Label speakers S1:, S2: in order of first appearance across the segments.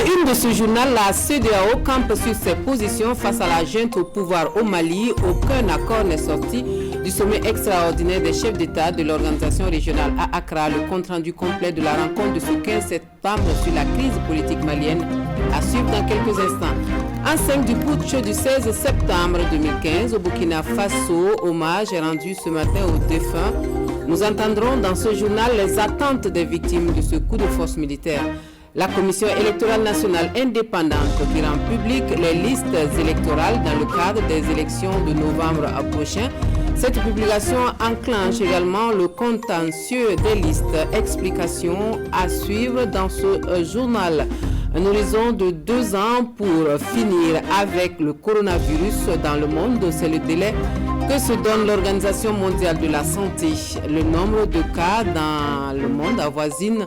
S1: une de ce journal, la CEDEAO campe sur ses positions face à la junte au pouvoir au Mali. Aucun accord n'est sorti du sommet extraordinaire des chefs d'État de l'organisation régionale à Accra. Le compte-rendu complet de la rencontre de ce 15 septembre sur la crise politique malienne à suivre dans quelques instants. Enceinte du putsch du 16 septembre 2015 au Burkina Faso, hommage est rendu ce matin aux défunts. Nous entendrons dans ce journal les attentes des victimes de ce coup de force militaire. La Commission électorale nationale indépendante qui rend public les listes électorales dans le cadre des élections de novembre prochain. Cette publication enclenche également le contentieux des listes. Explications à suivre dans ce journal. Un horizon de 2 ans pour finir avec le coronavirus dans le monde, c'est le délai que se donne l'Organisation mondiale de la santé. Le nombre de cas dans le monde avoisine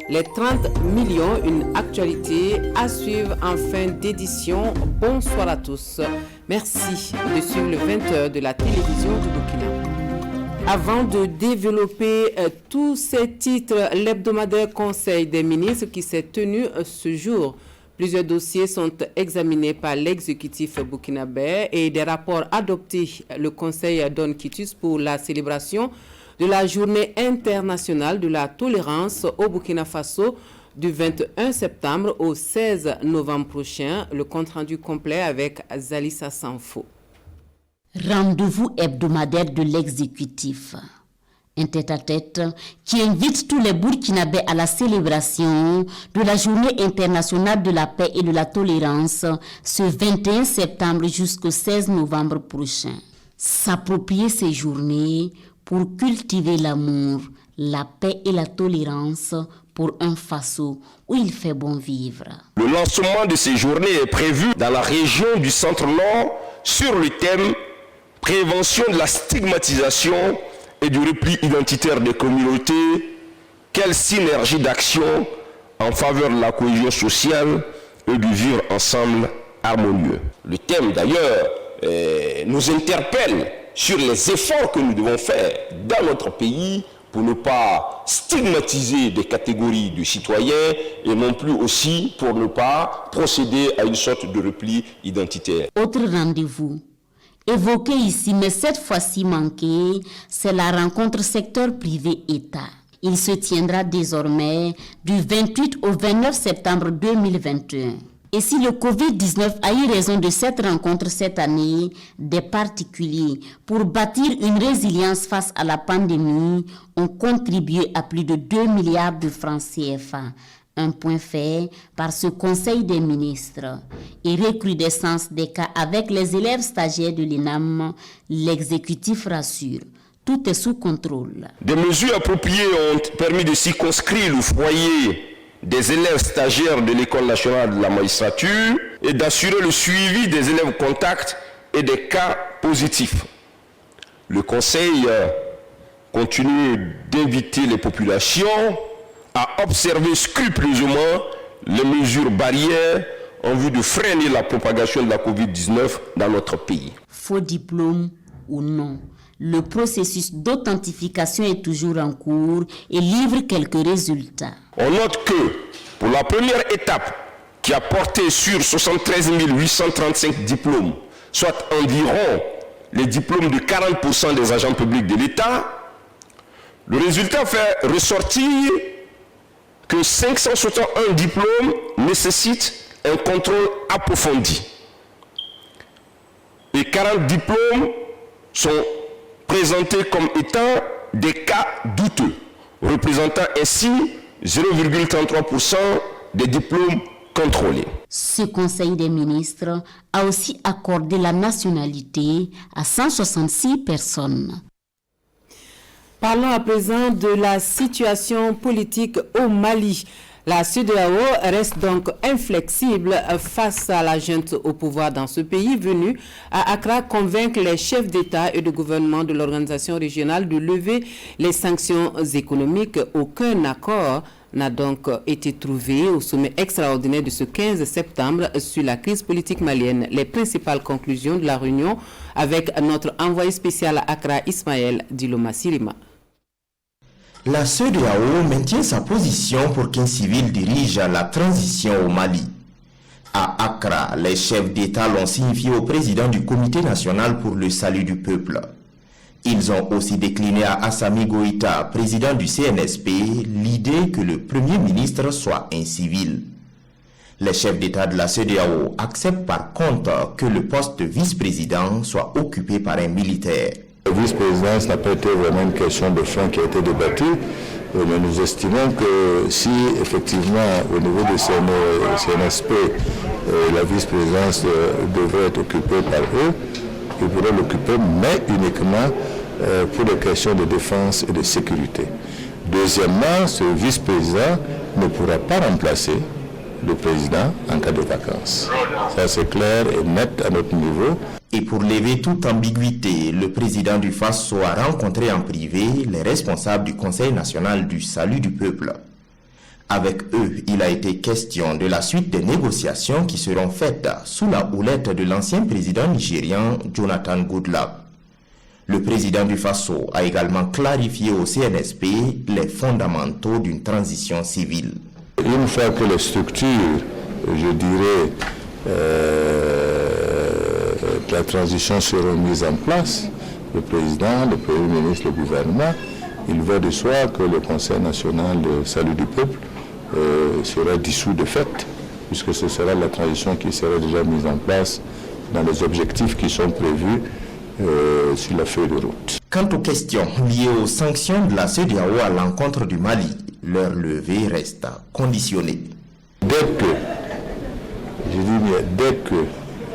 S1: les 30 millions, une actualité à suivre en fin d'édition. Bonsoir à tous. Merci de suivre le 20h de la télévision du Burkina. Avant de développer tous ces titres, l'hebdomadaire Conseil des ministres qui s'est tenu ce jour. Plusieurs dossiers sont examinés par l'exécutif burkinabé et des rapports adoptés. Le Conseil donne quitus pour la célébration de la journée internationale de la tolérance au Burkina Faso du 21 septembre au 16 novembre prochain. Le compte-rendu complet avec Zalissa Sanfo.
S2: Rendez-vous hebdomadaire de l'exécutif. Un tête-à-tête qui invite tous les Burkinabés à la célébration de la journée internationale de la paix et de la tolérance ce 21 septembre jusqu'au 16 novembre prochain. S'approprier ces journées pour cultiver l'amour, la paix et la tolérance pour un Faso où il fait bon vivre.
S3: Le lancement de ces journées est prévu dans la région du Centre-Nord sur le thème « Prévention de la stigmatisation et du repli identitaire des communautés, quelle synergie d'action en faveur de la cohésion sociale et du vivre ensemble harmonieux ». Le thème d'ailleurs nous interpelle sur les efforts que nous devons faire dans notre pays pour ne pas stigmatiser des catégories de citoyens et non plus aussi pour ne pas procéder à une sorte de repli identitaire.
S2: Autre rendez-vous évoqué ici, mais cette fois-ci manqué, c'est la rencontre secteur privé-État. Il se tiendra désormais du 28 au 29 septembre 2021. Et si le Covid-19 a eu raison de cette rencontre cette année, des particuliers, pour bâtir une résilience face à la pandémie, ont contribué à plus de 2 milliards de francs CFA. Un point fait par ce Conseil des ministres. Et recrudescence des cas avec les élèves stagiaires de l'ENAM, l'exécutif rassure. Tout est sous contrôle.
S3: Des mesures appropriées ont permis de circonscrire le foyer des élèves stagiaires de l'École nationale de la magistrature et d'assurer le suivi des élèves contacts et des cas positifs. Le Conseil continue d'inviter les populations à observer scrupuleusement les mesures barrières en vue de freiner la propagation de la Covid-19 dans notre pays.
S2: Faux diplôme ou non, le processus d'authentification est toujours en cours et livre quelques résultats. On
S3: note que pour la première étape qui a porté sur 73 835 diplômes, soit environ les diplômes de 40% des agents publics de l'État, le résultat fait ressortir que 561 diplômes nécessitent un contrôle approfondi. Et 40 diplômes sont présentés comme étant des cas douteux, représentant ainsi 0,33% des diplômes contrôlés.
S2: Ce Conseil des ministres a aussi accordé la nationalité à 166 personnes.
S1: Parlons à présent de la situation politique au Mali. La CEDEAO reste donc inflexible face à la junte au pouvoir dans ce pays, venu à Accra convaincre les chefs d'État et de gouvernement de l'organisation régionale de lever les sanctions économiques. Aucun accord n'a donc été trouvé au sommet extraordinaire de ce 15 septembre sur la crise politique malienne. Les principales conclusions de la réunion avec notre envoyé spécial à Accra, Ismaël Diloma Sirima.
S4: La CEDEAO maintient sa position pour qu'un civil dirige la transition au Mali. À Accra, les chefs d'État l'ont signifié au président du Comité national pour le salut du peuple. Ils ont aussi décliné à Assami Goïta, président du CNSP, l'idée que le Premier ministre soit un civil. Les chefs d'État de la CEDEAO acceptent par contre que le poste de vice-président soit occupé par un militaire.
S5: La vice-présidence n'a pas été vraiment une question de fond qui a été débattue, mais nous estimons que si effectivement au niveau du CNSP, la vice-présidence devrait être occupée par eux, ils pourraient l'occuper, mais uniquement pour des questions de défense et de sécurité. Deuxièmement, ce vice-président ne pourra pas remplacer le président en cas de vacances. Ça c'est clair et net à notre niveau.
S4: Et pour lever toute ambiguïté, le président du FASO a rencontré en privé les responsables du Conseil national du salut du peuple. Avec eux, il a été question de la suite des négociations qui seront faites sous la houlette de l'ancien président nigérian Jonathan Goodluck. Le président du FASO a également clarifié au CNSP les fondamentaux d'une transition civile.
S5: Une fois que les structures, je dirais, la transition seront mises en place, le président, le Premier ministre, le gouvernement, il va de soi que le Conseil national de salut du peuple sera dissous de fait, puisque ce sera la transition qui sera déjà mise en place dans les objectifs qui sont prévus sur la feuille de route.
S4: Quant aux questions liées aux sanctions de la CEDEAO à l'encontre du Mali, leur levée reste conditionnée.
S5: Dès que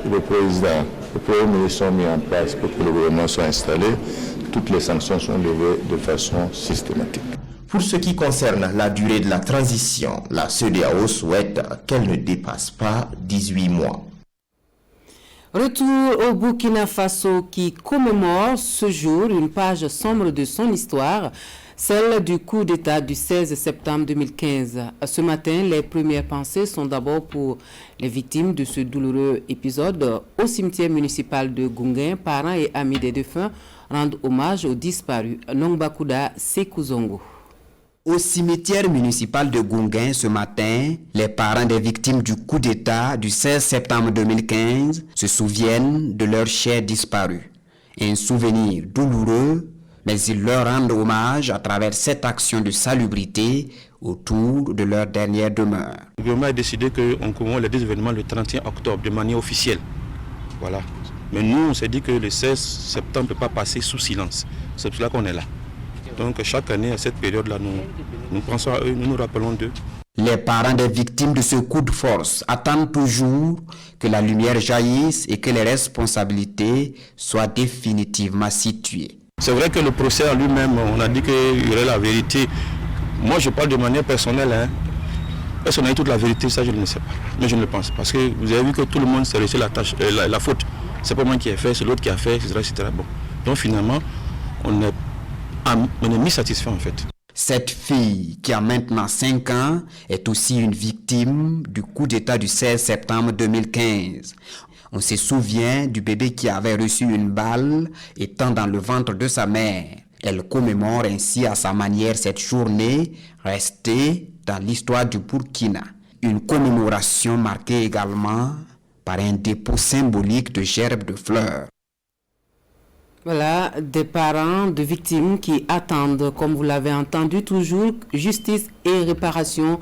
S5: le président, le Premier ministre sont mis en place pour que le gouvernement soit installé, toutes les sanctions sont levées de façon systématique.
S4: Pour ce qui concerne la durée de la transition, la CEDEAO souhaite qu'elle ne dépasse pas 18 mois.
S1: Retour au Burkina Faso qui commémore ce jour une page sombre de son histoire, celle du coup d'État du 16 septembre 2015. Ce matin, les premières pensées sont d'abord pour les victimes de ce douloureux épisode. Au cimetière municipal de Gounguin, parents et amis des défunts rendent hommage aux disparus. Nongbakouda Sekuzongo.
S6: Au cimetière municipal de Gounguin ce matin, les parents des victimes du coup d'État du 16 septembre 2015 se souviennent de leurs chers disparus. Un souvenir douloureux, mais ils leur rendent hommage à travers cette action de salubrité autour de leur dernière demeure.
S7: Le gouvernement a décidé qu'on commémore les deux événements le 31 octobre de manière officielle. Voilà. Mais nous, on s'est dit que le 16 septembre ne peut pas passer sous silence. C'est pour cela qu'on est là. Donc chaque année, à cette période-là, nous pensons à eux, nous nous rappelons d'eux.
S6: Les parents des victimes de ce coup de force attendent toujours que la lumière jaillisse et que les responsabilités soient définitivement situées.
S7: C'est vrai que le procès en lui-même, on a dit qu'il y aurait la vérité. Moi, je parle de manière personnelle. Est-ce qu'on a eu toute la vérité? Ça, je ne sais pas. Mais je ne le pense pas. Parce que vous avez vu que tout le monde s'est laissé la faute. C'est pas moi qui ai fait, c'est l'autre qui a fait, etc. Bon. Donc finalement, on est mi-satisfait en fait.
S6: Cette fille, qui a maintenant 5 ans, est aussi une victime du coup d'État du 16 septembre 2015. On se souvient du bébé qui avait reçu une balle étant dans le ventre de sa mère. Elle commémore ainsi à sa manière cette journée restée dans l'histoire du Burkina. Une commémoration marquée également par un dépôt symbolique de gerbes de fleurs.
S1: Voilà, des parents de victimes qui attendent, comme vous l'avez entendu, toujours justice et réparation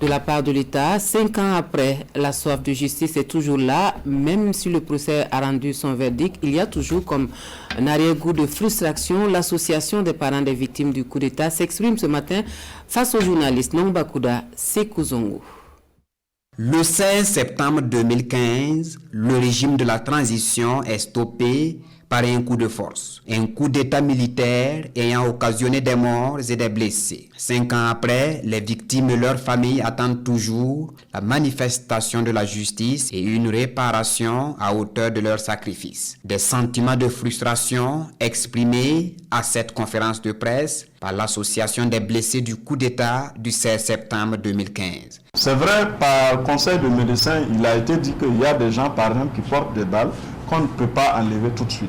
S1: de la part de l'État. 5 ans après, la soif de justice est toujours là. Même si le procès a rendu son verdict, il y a toujours comme un arrière-goût de frustration. L'association des parents des victimes du coup d'État s'exprime ce matin face au journaliste Nongbakouda Sekuzongo.
S6: Le 16 septembre 2015, le régime de la transition est stoppé par un coup de force, un coup d'État militaire ayant occasionné des morts et des blessés. 5 ans après, les victimes et leurs familles attendent toujours la manifestation de la justice et une réparation à hauteur de leurs sacrifices. Des sentiments de frustration exprimés à cette conférence de presse par l'association des blessés du coup d'État du 16 septembre 2015.
S8: C'est vrai, par conseil de médecins, il a été dit qu'il y a des gens, par exemple, qui portent des balles qu'on ne peut pas enlever tout de suite.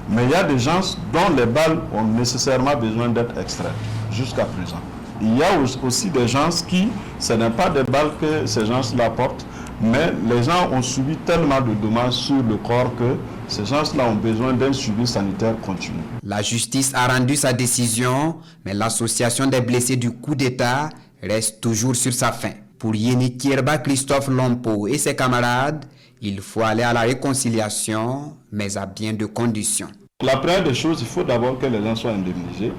S8: Mais il y a des gens dont les balles ont nécessairement besoin d'être extraites, jusqu'à présent. Il y a aussi des gens qui, ce n'est pas des balles que ces gens-là portent, mais les gens ont subi tellement de dommages sur le corps que ces gens-là ont besoin d'un suivi sanitaire continu.
S6: La justice a rendu sa décision, mais l'association des blessés du coup d'État reste toujours sur sa faim. Pour Yeni Kierba, Christophe Lompo et ses camarades, il faut aller à la réconciliation, mais à bien de conditions.
S8: La première des choses, il faut d'abord que les gens soient indemnisés.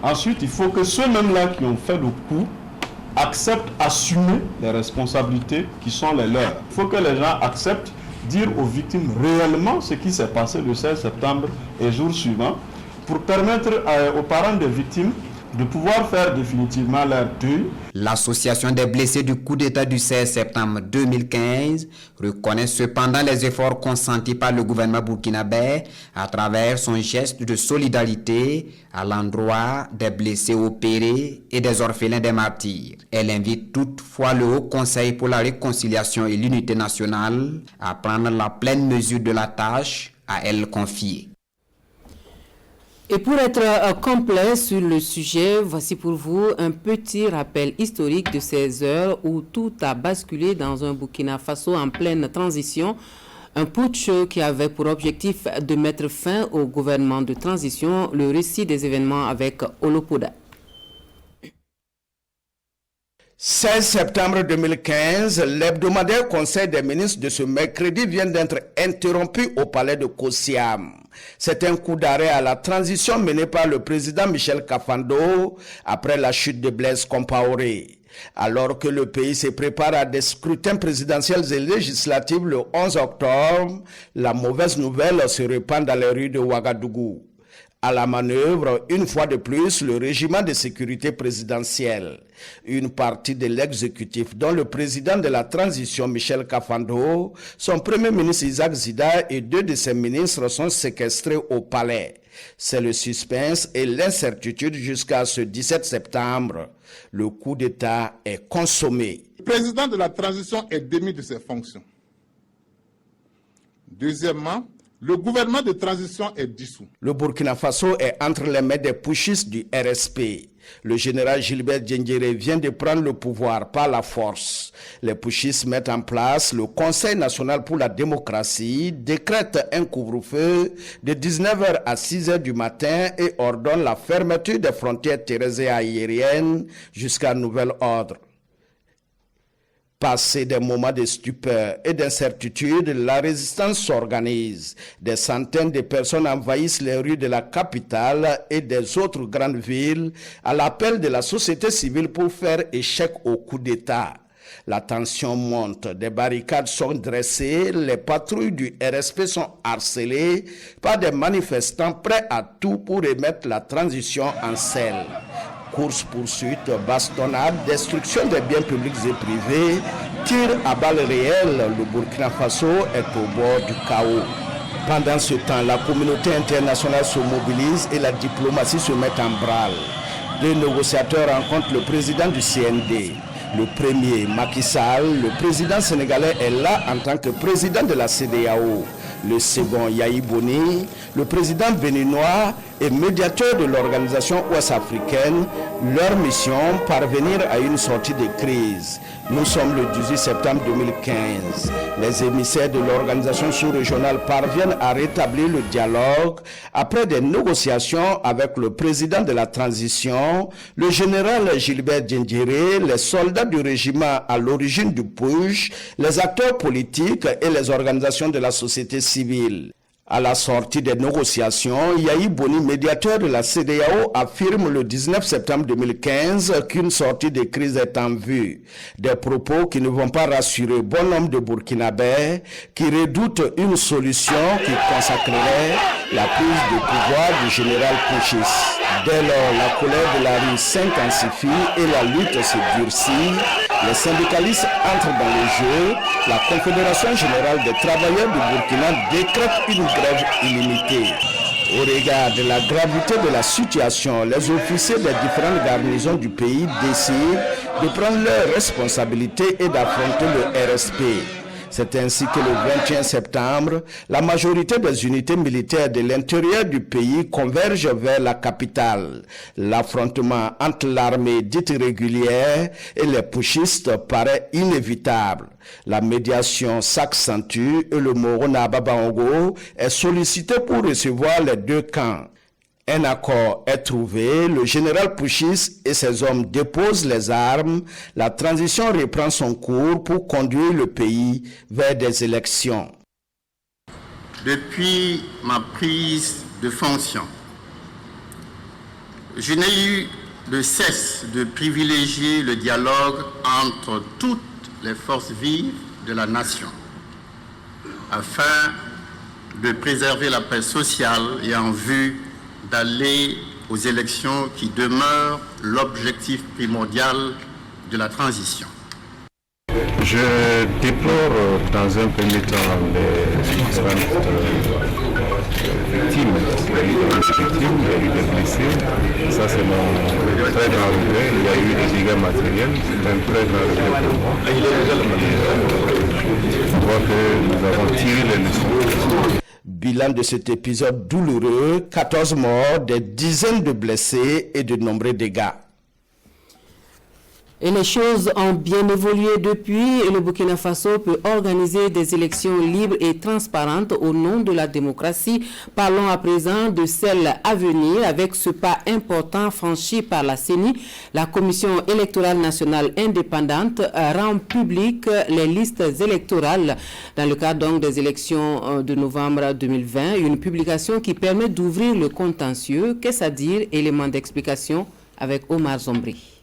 S8: Ensuite, il faut que ceux-mêmes-là qui ont fait le coup acceptent assumer les responsabilités qui sont les leurs. Il faut que les gens acceptent dire aux victimes réellement ce qui s'est passé le 16 septembre et jours suivants pour permettre aux parents des victimes de pouvoir faire définitivement leur deuil.
S6: L'association des blessés du coup d'État du 16 septembre 2015 reconnaît cependant les efforts consentis par le gouvernement burkinabé à travers son geste de solidarité à l'endroit des blessés opérés et des orphelins des martyrs. Elle invite toutefois le Haut Conseil pour la réconciliation et l'unité nationale à prendre la pleine mesure de la tâche à elle confiée.
S1: Et pour être complet sur le sujet, voici pour vous un petit rappel historique de ces heures où tout a basculé dans un Burkina Faso en pleine transition. Un putsch qui avait pour objectif de mettre fin au gouvernement de transition. Le récit des événements avec Olopoda.
S9: 16 septembre 2015, l'hebdomadaire Conseil des ministres de ce mercredi vient d'être interrompu au palais de Kosiam. C'est un coup d'arrêt à la transition menée par le président Michel Kafando après la chute de Blaise Compaoré. Alors que le pays se prépare à des scrutins présidentiels et législatifs le 11 octobre, la mauvaise nouvelle se répand dans les rues de Ouagadougou. À la manœuvre, une fois de plus, le régiment de sécurité présidentielle. Une partie de l'exécutif, dont le président de la transition, Michel Kafando, son premier ministre Isaac Zida et deux de ses ministres sont séquestrés au palais. C'est le suspense et l'incertitude jusqu'à ce 17 septembre. Le coup d'État est consommé.
S10: Le président de la transition est démis de ses fonctions. Deuxièmement, le gouvernement de transition est dissous.
S9: Le Burkina Faso est entre les mains des putschistes du RSP. Le général Gilbert Diendéré vient de prendre le pouvoir par la force. Les putschistes mettent en place le Conseil national pour la démocratie, décrète un couvre-feu de 19h à 6h du matin et ordonne la fermeture des frontières terrestres et aériennes jusqu'à nouvel ordre. Passé des moments de stupeur et d'incertitude, la résistance s'organise. Des centaines de personnes envahissent les rues de la capitale et des autres grandes villes à l'appel de la société civile pour faire échec au coup d'État. La tension monte, des barricades sont dressées, les patrouilles du RSP sont harcelées par des manifestants prêts à tout pour remettre la transition en selle. Course-poursuite, bastonnade, destruction des biens publics et privés, tir à balles réelles, le Burkina Faso est au bord du chaos. Pendant ce temps, la communauté internationale se mobilise et la diplomatie se met en branle. Les négociateurs rencontrent le président du CND. Le premier, Macky Sall, le président sénégalais, est là en tant que président de la CEDEAO. Le second, Yahi Boni, le président béninois et médiateur de l'organisation ouest-africaine, leur mission, parvenir à une sortie de crise. Nous sommes le 18 septembre 2015. Les émissaires de l'organisation sous-régionale parviennent à rétablir le dialogue après des négociations avec le président de la transition, le général Gilbert Diendéré, les soldats du régiment à l'origine du putsch, les acteurs politiques et les organisations de la société civile. À la sortie des négociations, Yahi Boni, médiateur de la CEDEAO, affirme le 19 septembre 2015 qu'une sortie de crise est en vue. Des propos qui ne vont pas rassurer bon nombre de Burkinabés qui redoutent une solution qui consacrerait la prise de pouvoir du général putschiste. Dès lors, la colère de la rue s'intensifie et la lutte se durcit. Les syndicalistes entrent dans le jeu. La Confédération générale des travailleurs du Burkina décrète une grève illimitée. Au regard de la gravité de la situation, les officiers des différentes garnisons du pays décident de prendre leurs responsabilités et d'affronter le RSP. C'est ainsi que le 21 septembre, la majorité des unités militaires de l'intérieur du pays convergent vers la capitale. L'affrontement entre l'armée dite régulière et les putschistes paraît inévitable. La médiation s'accentue et le Morona Babango est sollicité pour recevoir les deux camps. Un accord est trouvé, le général putschiste et ses hommes déposent les armes, la transition reprend son cours pour conduire le pays vers des élections.
S11: Depuis ma prise de fonction, je n'ai eu de cesse de privilégier le dialogue entre toutes les forces vives de la nation, afin de préserver la paix sociale et en vue d'aller aux élections qui demeurent l'objectif primordial de la transition.
S12: Je déplore dans un premier temps les différentes victimes. Il y a eu des victimes, il y a eu des blessés. Ça, c'est mon très grand regret. Il y a eu des dégâts matériels. C'est un très grand regret pour moi. Je crois que nous avons tiré les leçons.
S9: Bilan de cet épisode douloureux, 14 morts, des dizaines de blessés et de nombreux dégâts.
S1: Et les choses ont bien évolué depuis et le Burkina Faso peut organiser des élections libres et transparentes au nom de la démocratie. Parlons à présent de celles à venir avec ce pas important franchi par la CENI. La Commission électorale nationale indépendante rend publiques les listes électorales dans le cadre donc des élections de novembre 2020. Une publication qui permet d'ouvrir le contentieux. Qu'est-ce à dire? Élément d'explication avec Omar Zombri.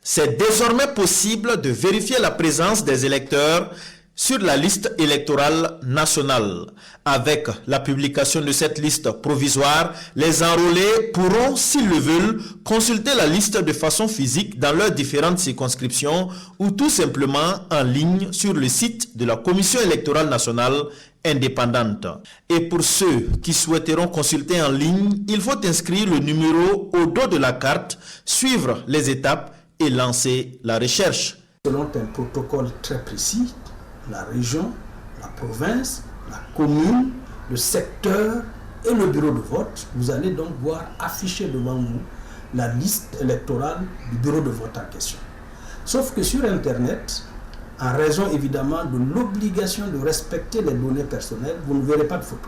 S13: C'est désormais possible de vérifier la présence des électeurs sur la liste électorale nationale. Avec la publication de cette liste provisoire, les enrôlés pourront, s'ils le veulent, consulter la liste de façon physique dans leurs différentes circonscriptions ou tout simplement en ligne sur le site de la Commission électorale nationale indépendante. Et pour ceux qui souhaiteront consulter en ligne, il faut inscrire le numéro au dos de la carte, suivre les étapes et lancer la recherche.
S14: Selon un protocole très précis, la région, la province, la commune, le secteur et le bureau de vote, vous allez donc voir afficher devant vous la liste électorale du bureau de vote en question. Sauf que sur Internet, en raison évidemment de l'obligation de respecter les données personnelles, vous ne verrez pas de photo.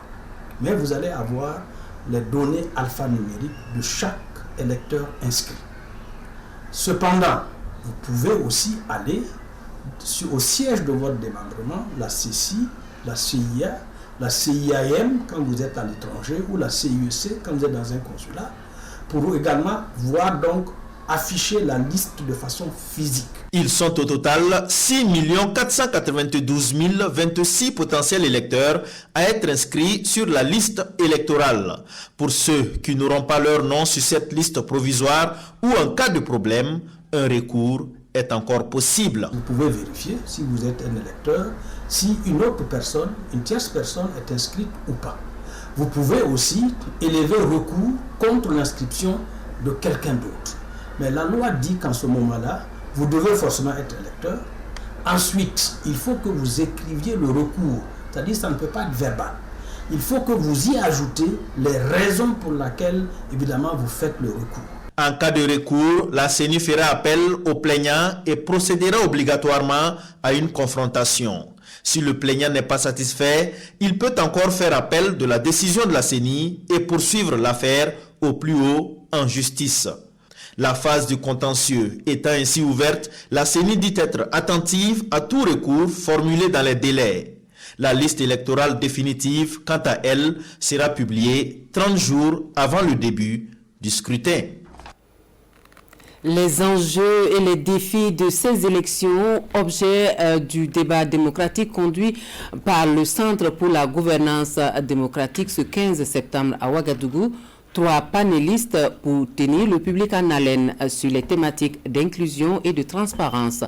S14: Mais vous allez avoir les données alphanumériques de chaque électeur inscrit. Cependant, vous pouvez aussi aller au siège de votre démembrement, la CECI, la CIA, la CIAM quand vous êtes à l'étranger ou la CIEC quand vous êtes dans un consulat, pour également voir donc afficher la liste de façon physique.
S13: Ils sont au total 6 492 026 potentiels électeurs à être inscrits sur la liste électorale. Pour ceux qui n'auront pas leur nom sur cette liste provisoire ou en cas de problème, un recours est encore possible.
S14: Vous pouvez vérifier si vous êtes un électeur, si une autre personne, une tierce personne est inscrite ou pas. Vous pouvez aussi élever recours contre l'inscription de quelqu'un d'autre. Mais la loi dit qu'en ce moment-là, vous devez forcément être électeur. Ensuite, il faut que vous écriviez le recours. C'est-à-dire que ça ne peut pas être verbal. Il faut que vous y ajoutez les raisons pour lesquelles, évidemment, vous faites le recours.
S13: En cas de recours, la CENI fera appel au plaignant et procédera obligatoirement à une confrontation. Si le plaignant n'est pas satisfait, il peut encore faire appel de la décision de la CENI et poursuivre l'affaire au plus haut en justice. La phase du contentieux étant ainsi ouverte, la CENI dit être attentive à tout recours formulé dans les délais. La liste électorale définitive, quant à elle, sera publiée 30 jours avant le début du scrutin.
S1: Les enjeux et les défis de ces élections, objet du débat démocratique conduit par le Centre pour la gouvernance démocratique ce 15 septembre à Ouagadougou. 3 panélistes pour tenir le public en haleine sur les thématiques d'inclusion et de transparence.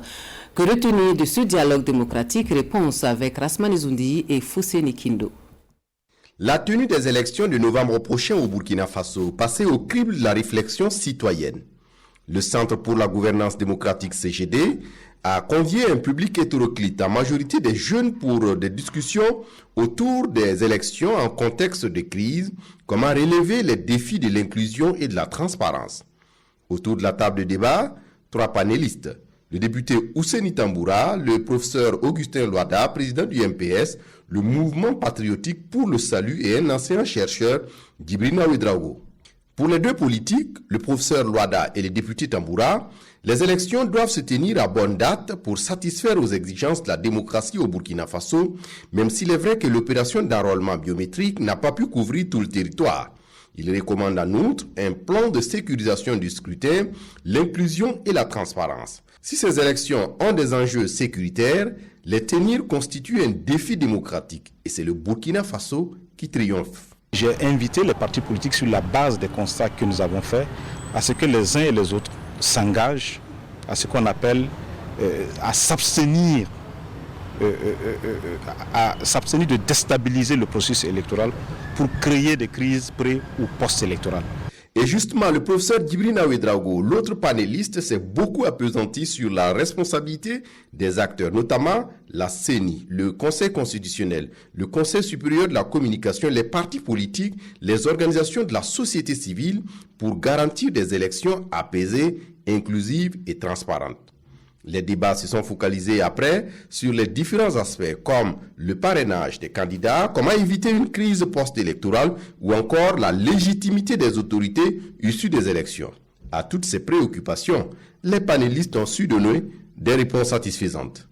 S1: Que retenir de ce dialogue démocratique? Réponse avec Rasmane Zoundi et Fousseni Kindo.
S15: La tenue des élections de novembre prochain au Burkina Faso passait au crible de la réflexion citoyenne. Le Centre pour la gouvernance démocratique CGD a convié un public hétéroclite, en majorité des jeunes, pour des discussions autour des élections en contexte de crise, comment relever les défis de l'inclusion et de la transparence. Autour de la table de débat, 3 panélistes. Le député Ousseini Tamboura, le professeur Augustin Loada, président du MPS, le mouvement patriotique pour le salut et un ancien chercheur, Djibril Ouedraogo. Pour les 2 politiques, le professeur Loada et le député Tamboura, les élections doivent se tenir à bonne date pour satisfaire aux exigences de la démocratie au Burkina Faso, même s'il est vrai que l'opération d'enrôlement biométrique n'a pas pu couvrir tout le territoire. Il recommande en outre un plan de sécurisation du scrutin, l'inclusion et la transparence. Si ces élections ont des enjeux sécuritaires, les tenir constitue un défi démocratique et c'est le Burkina Faso qui triomphe.
S16: J'ai invité les partis politiques sur la base des constats que nous avons faits à ce que les uns et les autres s'engagent à ce qu'on appelle à s'abstenir de déstabiliser le processus électoral pour créer des crises pré- ou post-électorales.
S15: Et justement, le professeur Djibril Ouedraogo, l'autre panéliste, s'est beaucoup appesanti sur la responsabilité des acteurs, notamment la CENI, le Conseil constitutionnel, le Conseil supérieur de la communication, les partis politiques, les organisations de la société civile pour garantir des élections apaisées, inclusives et transparentes. Les débats se sont focalisés après sur les différents aspects comme le parrainage des candidats, comment éviter une crise post-électorale ou encore la légitimité des autorités issues des élections. À toutes ces préoccupations, les panélistes ont su donner des réponses satisfaisantes.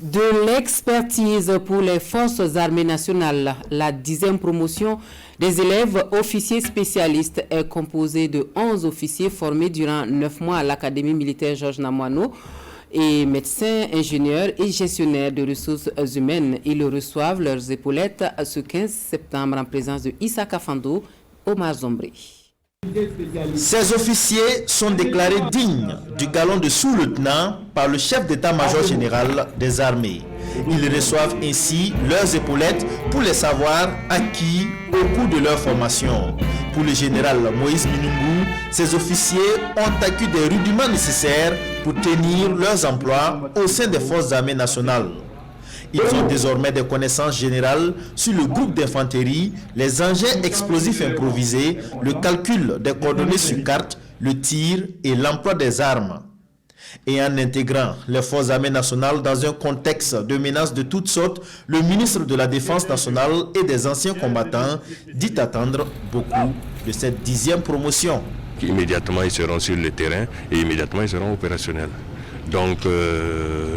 S1: De l'expertise pour les forces armées nationales, la 10e promotion des élèves officiers spécialistes est composée de 11 officiers formés durant 9 mois à l'Académie militaire Georges Namoiano et médecins, ingénieurs et gestionnaires de ressources humaines. Ils reçoivent leurs épaulettes ce 15 septembre en présence de Issa Kafando, Omar Zombri.
S13: Ces officiers sont déclarés dignes du galon de sous-lieutenant par le chef d'état-major général des armées. Ils reçoivent ainsi leurs épaulettes pour les savoirs acquis au cours de leur formation. Pour le général Moïse Minungu, ces officiers ont acquis des rudiments nécessaires pour tenir leurs emplois au sein des forces armées nationales. Ils ont désormais des connaissances générales sur le groupe d'infanterie, les engins explosifs improvisés, le calcul des coordonnées sur carte, le tir et l'emploi des armes. Et en intégrant les forces armées nationales dans un contexte de menaces de toutes sortes, le ministre de la Défense nationale et des anciens combattants dit attendre beaucoup de cette 10e promotion.
S3: Immédiatement, ils seront sur le terrain et immédiatement, ils seront opérationnels. Donc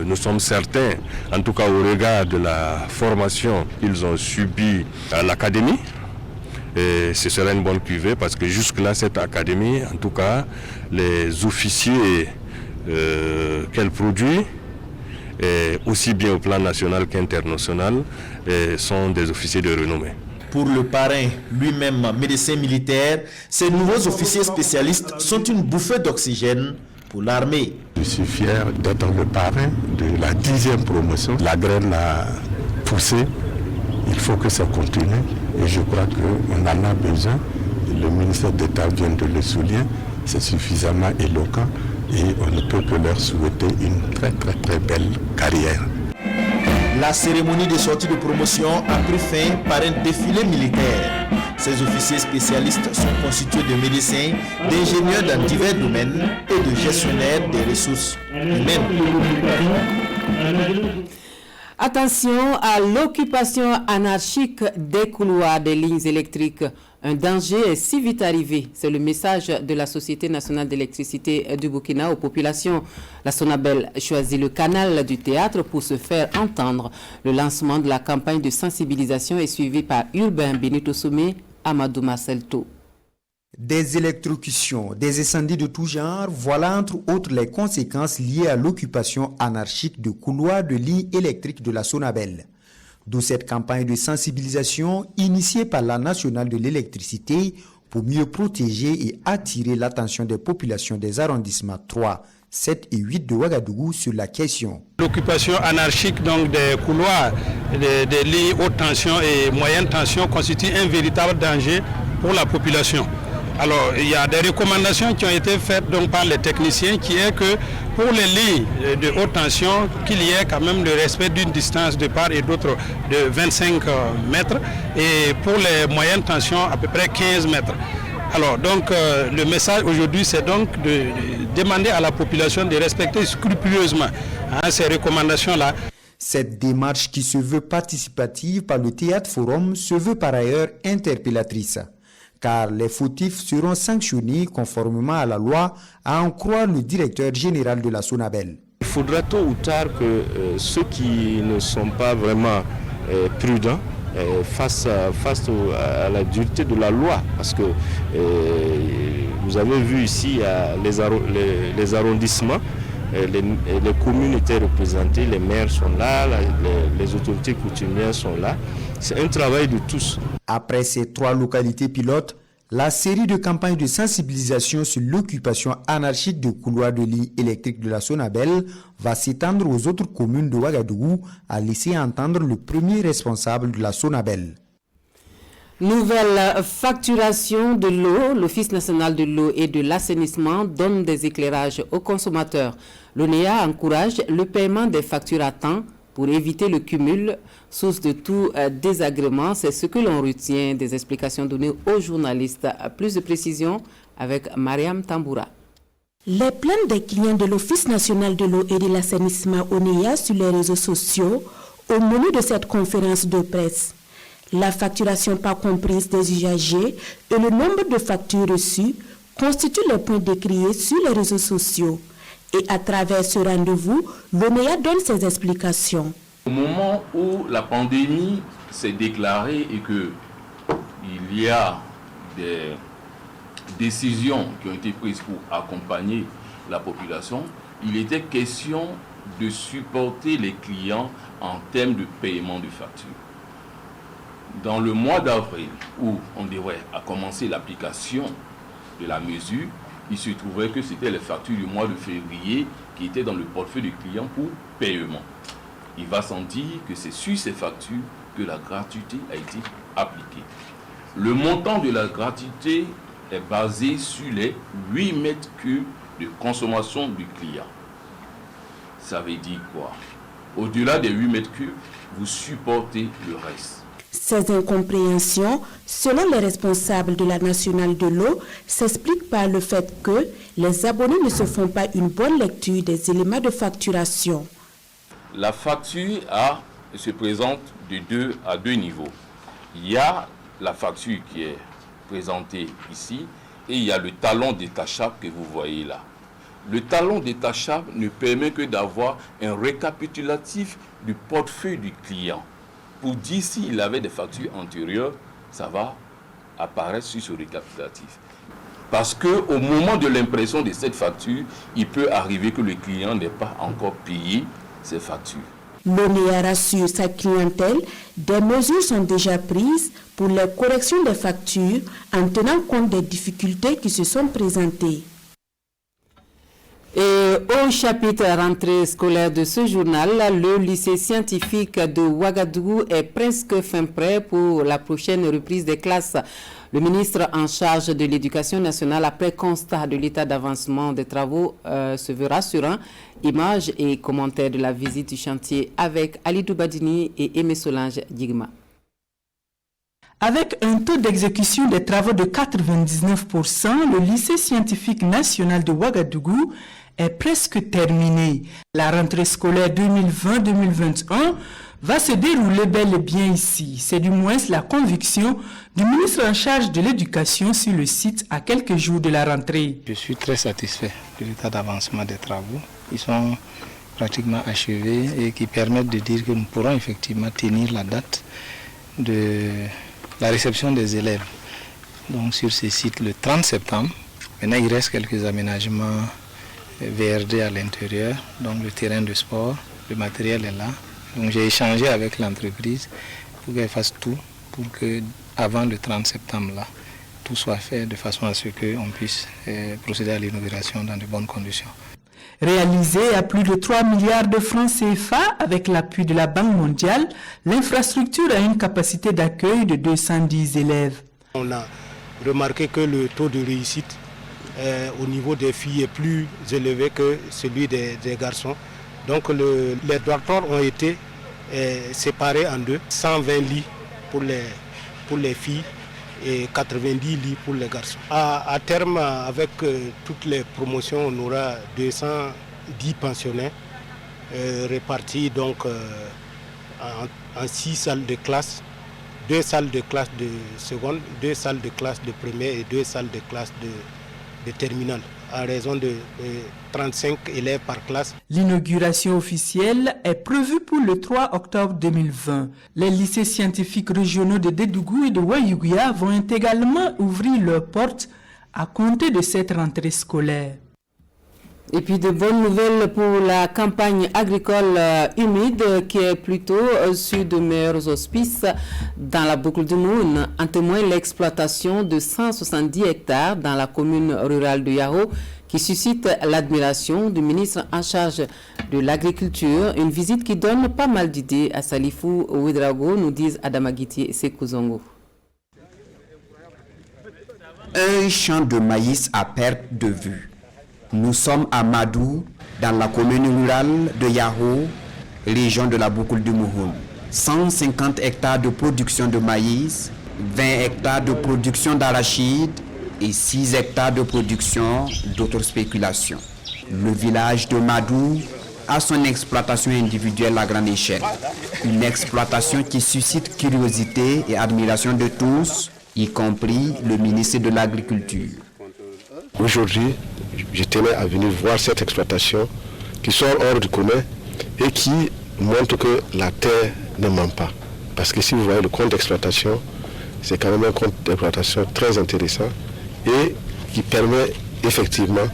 S3: nous sommes certains, en tout cas au regard de la formation qu'ils ont subie à l'académie, et ce sera une bonne cuvée parce que jusque-là, cette académie, en tout cas, les officiers qu'elle produit, aussi bien au plan national qu'international, sont des officiers de renommée.
S13: Pour le parrain, lui-même médecin militaire, ces nouveaux officiers spécialistes sont une bouffée d'oxygène pour l'armée.
S12: Je suis fier d'être le parrain de la 10e promotion. La graine a poussé, il faut que ça continue et je crois qu'on en a besoin. Le ministère d'État vient de le souligner, c'est suffisamment éloquent et on ne peut que leur souhaiter une très belle carrière.
S13: La cérémonie de sortie de promotion a pris fin par un défilé militaire. Ces officiers spécialistes sont constitués de médecins, d'ingénieurs dans divers domaines et de gestionnaires des ressources humaines.
S1: Attention à l'occupation anarchique des couloirs des lignes électriques. Un danger est si vite arrivé. C'est le message de la Société nationale d'électricité du Burkina aux populations. La Sonabel choisit le canal du théâtre pour se faire entendre. Le lancement de la campagne de sensibilisation est suivi par Urbain Benito Somé, Amadou Marcelto.
S17: Des électrocutions, des incendies de tout genre, voilà entre autres les conséquences liées à l'occupation anarchique de couloirs de lignes électriques de la Sonabel. D'où cette campagne de sensibilisation initiée par la Nationale de l'électricité pour mieux protéger et attirer l'attention des populations des arrondissements 3, 7 et 8 de Ouagadougou sur la question.
S18: L'occupation anarchique donc des couloirs, des lignes haute tension et moyenne tension constitue un véritable danger pour la population. Alors, il y a des recommandations qui ont été faites donc, par les techniciens qui est que pour les lignes de haute tension, qu'il y ait quand même le respect d'une distance de part et d'autre de 25 mètres et pour les moyennes tensions à peu près 15 mètres. Alors, donc, le message aujourd'hui, c'est donc de demander à la population de respecter scrupuleusement ces recommandations-là.
S17: Cette démarche qui se veut participative par le Théâtre Forum se veut par ailleurs interpellatrice, car les fautifs seront sanctionnés conformément à la loi, à en croire le directeur général de la SONABEL.
S3: Il faudra tôt ou tard que ceux qui ne sont pas vraiment prudents face à la dureté de la loi, parce que vous avez vu ici les arrondissements, les communes étaient représentées, les maires sont là, les autorités coutumières sont là. C'est un travail de tous.
S17: Après ces 3 localités pilotes, la série de campagnes de sensibilisation sur l'occupation anarchique de couloirs de lignes électriques de la SONABEL va s'étendre aux autres communes de Ouagadougou, a laissé entendre le premier responsable de la SONABEL.
S1: Nouvelle facturation de l'eau. L'Office national de l'eau et de l'assainissement donne des éclairages aux consommateurs. L'ONEA encourage le paiement des factures à temps pour éviter le cumul, source de tout désagrément. C'est ce que l'on retient des explications données aux journalistes. Plus de précisions avec Mariam Tamboura.
S19: Les plaintes des clients de l'Office national de l'eau et de l'assainissement ONEA sur les réseaux sociaux au menu de cette conférence de presse. La facturation pas comprise des usagers et le nombre de factures reçues constituent les points décriés sur les réseaux sociaux. Et à travers ce rendez-vous, l'ONEA donne ses explications.
S20: Au moment où la pandémie s'est déclarée et qu'il y a des décisions qui ont été prises pour accompagner la population, il était question de supporter les clients en termes de paiement de factures. Dans le mois d'avril, où on devrait commencer l'application de la mesure, il se trouvait que c'était les factures du mois de février qui étaient dans le portefeuille du client pour paiement. Il va sans dire que c'est sur ces factures que la gratuité a été appliquée. Le montant de la gratuité est basé sur les 8 mètres cubes de consommation du client. Ça veut dire quoi? Au-delà des 8 mètres cubes, vous supportez le reste.
S19: Ces incompréhensions, selon les responsables de la nationale de l'eau, s'expliquent par le fait que les abonnés ne se font pas une bonne lecture des éléments de facturation.
S20: La facture se présente de à deux niveaux. Il y a la facture qui est présentée ici et il y a le talon détachable que vous voyez là. Le talon détachable ne permet que d'avoir un récapitulatif du portefeuille du client. Pour dire s'il avait des factures antérieures, ça va apparaître sur ce récapitulatif. Parce qu'au moment de l'impression de cette facture, il peut arriver que le client n'ait pas encore payé ses factures.
S19: L'ONEA rassure sa clientèle, des mesures sont déjà prises pour la correction des factures en tenant compte des difficultés qui se sont présentées.
S1: Et au chapitre rentrée scolaire de ce journal, le lycée scientifique de Ouagadougou est presque fin prêt pour la prochaine reprise des classes. Le ministre en charge de l'éducation nationale, après constat de l'état d'avancement des travaux, se veut rassurant. Images et commentaires de la visite du chantier avec Ali Doubadini et Aimé Solange Digma.
S21: Avec un taux d'exécution des travaux de 99%, le lycée scientifique national de Ouagadougou est presque terminé. La rentrée scolaire 2020-2021 va se dérouler bel et bien ici. C'est du moins la conviction du ministre en charge de l'éducation sur le site à quelques jours de la rentrée.
S18: Je suis très satisfait de l'état d'avancement des travaux. Ils sont pratiquement achevés et qui permettent de dire que nous pourrons effectivement tenir la date de la réception des élèves. Donc sur ce site le 30 septembre. Maintenant il reste quelques aménagements VRD à l'intérieur, donc le terrain de sport, le matériel est là. Donc j'ai échangé avec l'entreprise pour qu'elle fasse tout pour que avant le 30 septembre là, tout soit fait de façon à ce qu'on puisse procéder à l'inauguration dans de bonnes conditions.
S21: Réalisé à plus de 3 milliards de francs CFA avec l'appui de la Banque mondiale, l'infrastructure a une capacité d'accueil de 210 élèves.
S22: On a
S2: remarqué que le taux de réussite au niveau des filles est plus élevé que celui des garçons. Donc les dortoirs ont été séparés en deux, 120 lits pour les filles et 90 lits pour les garçons. À terme, avec toutes les promotions, on aura 210 pensionnaires répartis donc en 6 salles de classe, 2 salles de classe de seconde, 2 salles de classe de première et 2 salles de classe de terminale, à raison de 35 élèves par classe.
S21: L'inauguration officielle est prévue pour le 3 octobre 2020. Les lycées scientifiques régionaux de Dédougou et de Wayuguia vont également ouvrir leurs portes à compter de cette rentrée scolaire.
S1: Et puis de bonnes nouvelles pour la campagne agricole humide qui est plutôt sur de meilleurs auspices dans la boucle du Moun. En témoigne l'exploitation de 170 hectares dans la commune rurale de Yao qui suscite l'admiration du ministre en charge de l'agriculture. Une visite qui donne pas mal d'idées à Salifou Ouedraogo, nous disent Adamagiti et Sekouzongo.
S6: Un champ de maïs à perte de vue. Nous sommes à Madou, dans la commune rurale de Yao, région de la boucle du Mouhoun. 150 hectares de production de maïs, 20 hectares de production d'arachide et 6 hectares de production d'autres spéculations. Le village de Madou a son exploitation individuelle à grande échelle. Une exploitation qui suscite curiosité et admiration de tous, y compris le ministre de l'Agriculture.
S22: Aujourd'hui, je tenais à venir voir cette exploitation qui sort hors du commun et qui montre que la terre ne ment pas. Parce que si vous voyez le compte d'exploitation, c'est quand même un compte d'exploitation très intéressant et qui permet effectivement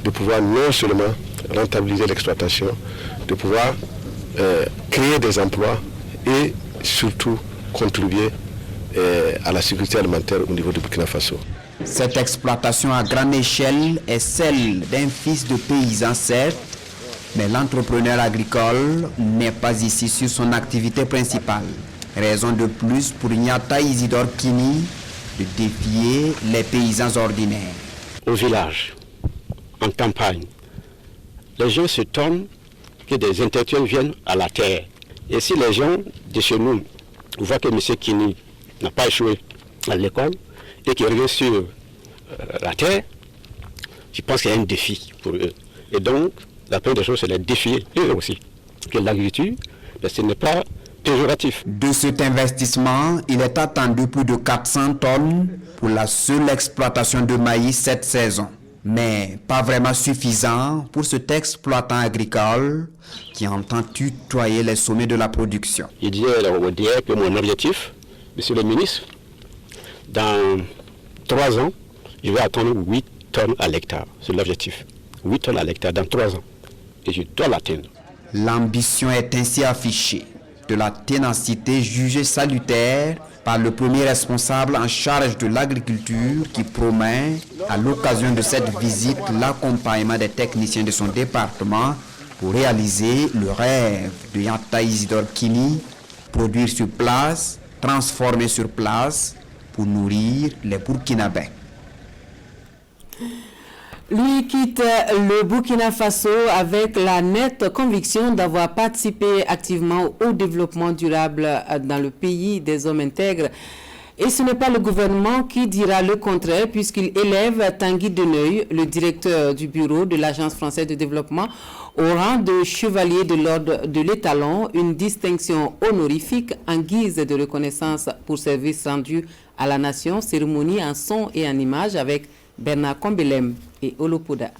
S22: de pouvoir non seulement rentabiliser l'exploitation, de pouvoir créer des emplois et surtout contribuer à la sécurité alimentaire au niveau du Burkina Faso.
S6: Cette exploitation à grande échelle est celle d'un fils de paysan, certes, mais l'entrepreneur agricole n'est pas ici sur son activité principale. Raison de plus pour Nyata Isidore Kini de défier les paysans ordinaires.
S23: Au village, en campagne, les gens se tournent que des intellectuels viennent à la terre. Et si les gens de chez nous voient que M. Kini n'a pas échoué à l'école, et qui revient sur la terre, je pense qu'il y a un défi pour eux. Et donc, la première des choses, c'est les défier eux aussi. Que l'agriculture, ce n'est pas péjoratif.
S6: De cet investissement, il est attendu plus de 400 tonnes pour la seule exploitation de maïs cette saison. Mais pas vraiment suffisant pour cet exploitant agricole qui entend tutoyer les sommets de la production.
S23: Je dirais que mon objectif, monsieur le ministre, dans 3 ans, je vais attendre 8 tonnes à l'hectare. C'est l'objectif. 8 tonnes à l'hectare dans 3 ans. Et je dois l'atteindre.
S6: L'ambition est ainsi affichée. De la ténacité jugée salutaire par le premier responsable en charge de l'agriculture qui promet, à l'occasion de cette visite, l'accompagnement des techniciens de son département pour réaliser le rêve de Nyata Isidore Kini, produire sur place, transformer sur place, pour nourrir les Burkinabés.
S1: Lui quitte le Burkina Faso avec la nette conviction d'avoir participé activement au développement durable dans le pays des hommes intègres. Et ce n'est pas le gouvernement qui dira le contraire puisqu'il élève Tanguy Deneuil, le directeur du bureau de l'Agence française de développement, au rang de chevalier de l'ordre de l'étalon, une distinction honorifique en guise de reconnaissance pour services rendus à la nation, cérémonie en son et en image avec Bernard Kombelem et Olopoda.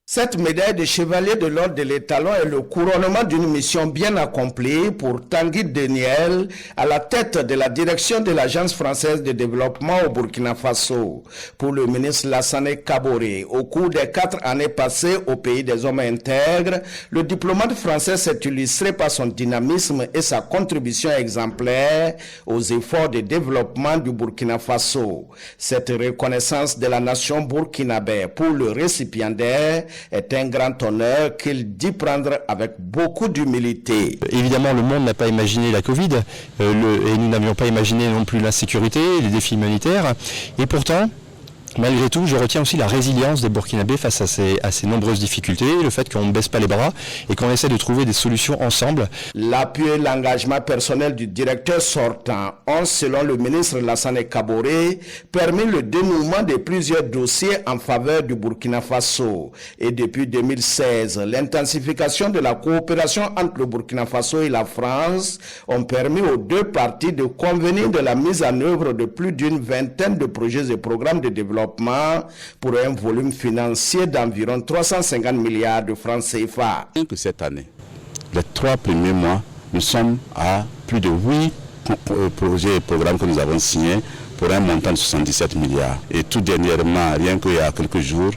S9: Cette médaille de chevalier de l'ordre de l'étalon est le couronnement d'une mission bien accomplie pour Tanguy Deneuil à la tête de la direction de l'Agence française de développement au Burkina Faso. Pour le ministre Lassane Kaboré, au cours des 4 années passées au pays des hommes intègres, le diplomate français s'est illustré par son dynamisme et sa contribution exemplaire aux efforts de développement du Burkina Faso. Cette reconnaissance de la nation burkinabé pour le récipiendaire est un grand honneur qu'il dit prendre avec beaucoup d'humilité.
S24: Évidemment, le monde n'a pas imaginé la Covid et nous n'avions pas imaginé non plus l'insécurité, les défis humanitaires. Et pourtant, Malgré tout, je retiens aussi la résilience des Burkinabés face à ces nombreuses difficultés, le fait qu'on ne baisse pas les bras et qu'on essaie de trouver des solutions ensemble.
S9: L'appui et l'engagement personnel du directeur sortant ont, selon le ministre Lassane Kaboré, permis le dénouement de plusieurs dossiers en faveur du Burkina Faso. Et depuis 2016, l'intensification de la coopération entre le Burkina Faso et la France ont permis aux deux parties de convenir de la mise en œuvre de plus d'une vingtaine de projets et programmes de développement pour un volume financier d'environ 350 milliards de francs CFA.
S4: Que cette année, les 3 premiers mois, nous sommes à plus de 8 projets et programmes que nous avons signés pour un montant de 77 milliards. Et tout dernièrement, rien qu'il y a quelques jours,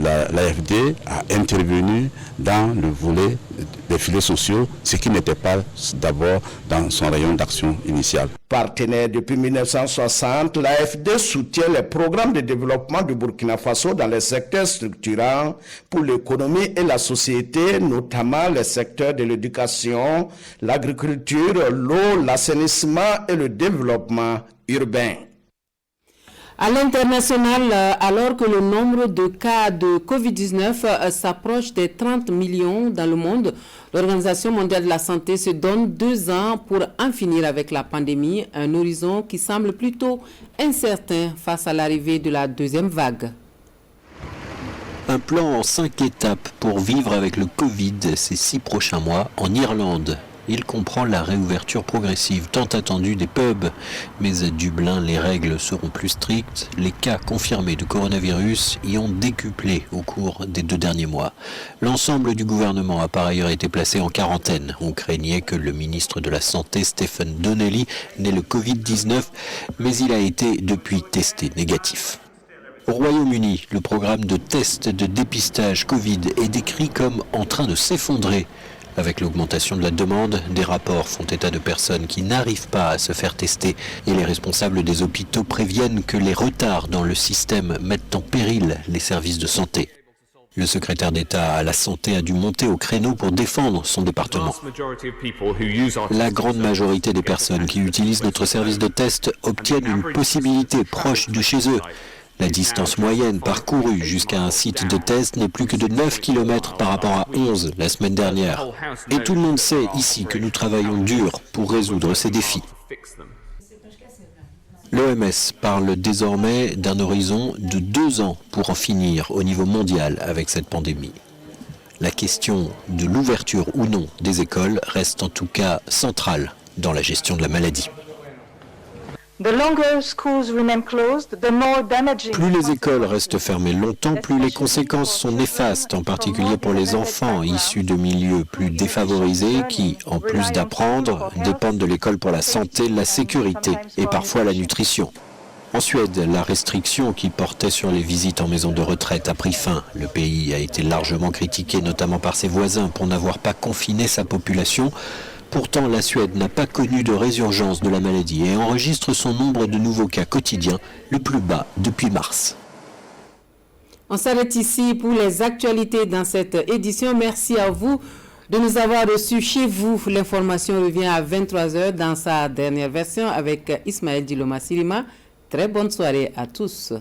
S4: l'AFD a intervenu dans le volet des filets sociaux, ce qui n'était pas d'abord dans son rayon d'action initial.
S9: Partenaire depuis 1960, l'AFD soutient les programmes de développement du Burkina Faso dans les secteurs structurants pour l'économie et la société, notamment les secteurs de l'éducation, l'agriculture, l'eau, l'assainissement et le développement urbain.
S1: À l'international, alors que le nombre de cas de Covid-19 s'approche des 30 millions dans le monde, l'Organisation mondiale de la santé se donne 2 ans pour en finir avec la pandémie, un horizon qui semble plutôt incertain face à l'arrivée de la deuxième vague.
S5: Un plan en 5 étapes pour vivre avec le Covid ces 6 prochains mois en Irlande. Il comprend la réouverture progressive tant attendue des pubs. Mais à Dublin, les règles seront plus strictes. Les cas confirmés de coronavirus y ont décuplé au cours des 2 derniers mois. L'ensemble du gouvernement a par ailleurs été placé en quarantaine. On craignait que le ministre de la Santé, Stephen Donnelly, n'ait le Covid-19, mais il a été depuis testé négatif. Au Royaume-Uni, le programme de tests de dépistage Covid est décrit comme en train de s'effondrer. Avec l'augmentation de la demande, des rapports font état de personnes qui n'arrivent pas à se faire tester et les responsables des hôpitaux préviennent que les retards dans le système mettent en péril les services de santé. Le secrétaire d'État à la santé a dû monter au créneau pour défendre son département. La grande majorité des personnes qui utilisent notre service de test obtiennent une possibilité proche de chez eux. La distance moyenne parcourue jusqu'à un site de test n'est plus que de 9 km par rapport à 11 la semaine dernière. Et tout le monde sait ici que nous travaillons dur pour résoudre ces défis. L'OMS parle désormais d'un horizon de 2 ans pour en finir au niveau mondial avec cette pandémie. La question de l'ouverture ou non des écoles reste en tout cas centrale dans la gestion de la maladie. Plus les écoles restent fermées longtemps, plus les conséquences sont néfastes, en particulier pour les enfants issus de milieux plus défavorisés qui, en plus d'apprendre, dépendent de l'école pour la santé, la sécurité et parfois la nutrition. En Suède, la restriction qui portait sur les visites en maison de retraite a pris fin. Le pays a été largement critiqué, notamment par ses voisins, pour n'avoir pas confiné sa population. Pourtant, la Suède n'a pas connu de résurgence de la maladie et enregistre son nombre de nouveaux cas quotidiens le plus bas depuis mars.
S1: On s'arrête ici pour les actualités dans cette édition. Merci à vous de nous avoir reçus chez vous. L'information revient à 23h dans sa dernière version avec Ismaël Diloma Sirima. Très bonne soirée à tous.